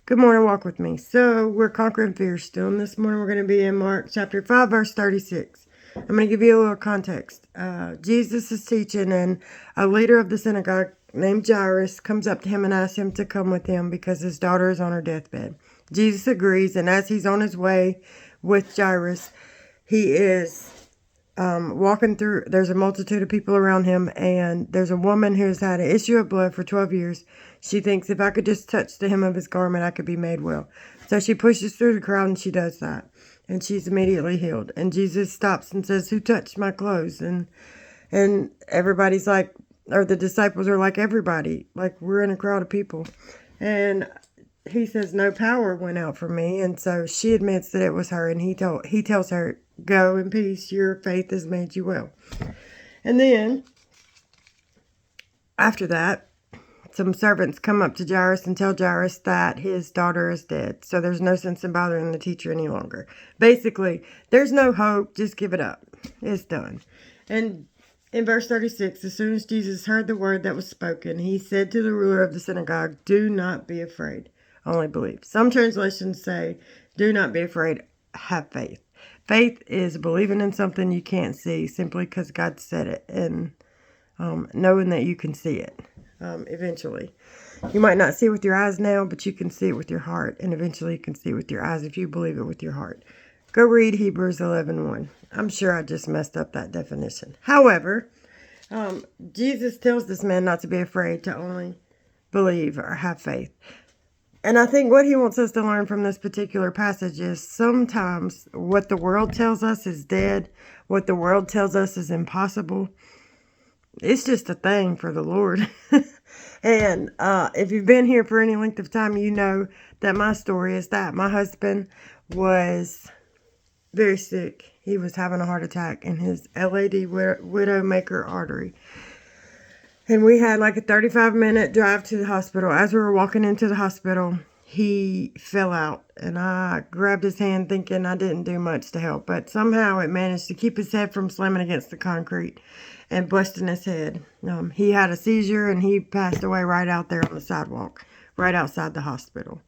Good morning, walk with me. So we're conquering fear still, and this morning we're going to be in Mark chapter 5, verse 36. I'm going to give you a little context. Jesus is teaching, and a leader of the synagogue named Jairus comes up to him and asks him to come with him because his daughter is on her deathbed. Jesus agrees, and as he's on his way with Jairus, he is walking through. There's a multitude of people around him, and there's a woman who's had an issue of blood for 12 years. She thinks if I could just touch the hem of his garment, I could be made well. So she pushes through the crowd and she does that, and she's immediately healed. And Jesus stops and says, "Who touched my clothes?" And everybody's like, or the disciples are like, everybody, like we're in a crowd of people. And he says, "No power went out from me." And so she admits that it was her, and he tells her, "Go in peace, your faith has made you well." And then after that, some servants come up to Jairus and tell Jairus that his daughter is dead. So there's no sense in bothering the teacher any longer. Basically, there's no hope. Just give it up. It's done. And in verse 36, as soon as Jesus heard the word that was spoken, he said to the ruler of the synagogue, "Do not be afraid, only believe." Some translations say, "Do not be afraid, have faith." Faith is believing in something you can't see simply because God said it, and knowing that you can see it eventually. You might not see it with your eyes now, but you can see it with your heart, and eventually you can see it with your eyes if you believe it with your heart. Go read Hebrews 11:1. I'm sure I just messed up that definition. However, Jesus tells this man not to be afraid, to only believe or have faith. And I think what he wants us to learn from this particular passage is sometimes what the world tells us is dead, what the world tells us is impossible, it's just a thing for the Lord. And if you've been here for any length of time, you know that my story is that my husband was very sick. He was having a heart attack in his LAD, widowmaker artery. And we had like a 35-minute drive to the hospital. As we were walking into the hospital, he fell out, and I grabbed his hand thinking I didn't do much to help, but somehow it managed to keep his head from slamming against the concrete and busting his head. He had a seizure, and he passed away right out there on the sidewalk, right outside the hospital.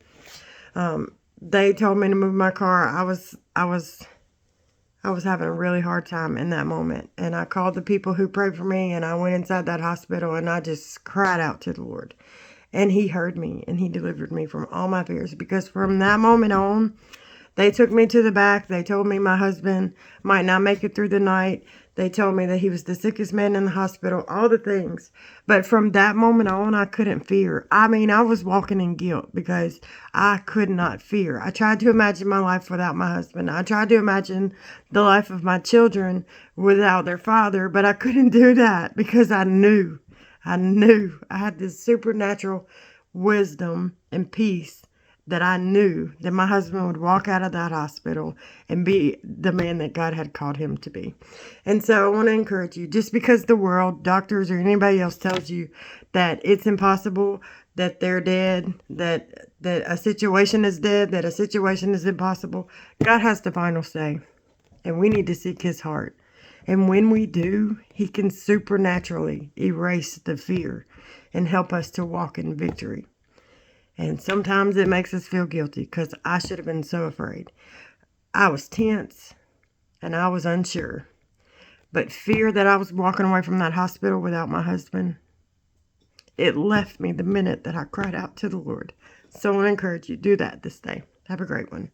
They told me to move my car. I was having a really hard time in that moment, and I called the people who prayed for me, and I went inside that hospital, and I just cried out to the Lord. And he heard me, and he delivered me from all my fears, because from that moment on, they took me to the back. They told me my husband might not make it through the night. They told me that he was the sickest man in the hospital, all the things. But from that moment on, I couldn't fear. I mean, I was walking in guilt because I could not fear. I tried to imagine my life without my husband. I tried to imagine the life of my children without their father, but I couldn't do that because I knew I had this supernatural wisdom and peace that I knew that my husband would walk out of that hospital and be the man that God had called him to be. And so I want to encourage you, just because the world, doctors, or anybody else tells you that it's impossible, that they're dead, that a situation is dead, that a situation is impossible, God has the final say, and we need to seek his heart. And when we do, he can supernaturally erase the fear and help us to walk in victory. And sometimes it makes us feel guilty because I should have been so afraid. I was tense and I was unsure. But fear that I was walking away from that hospital without my husband, it left me the minute that I cried out to the Lord. So I want to encourage you, do that this day. Have a great one.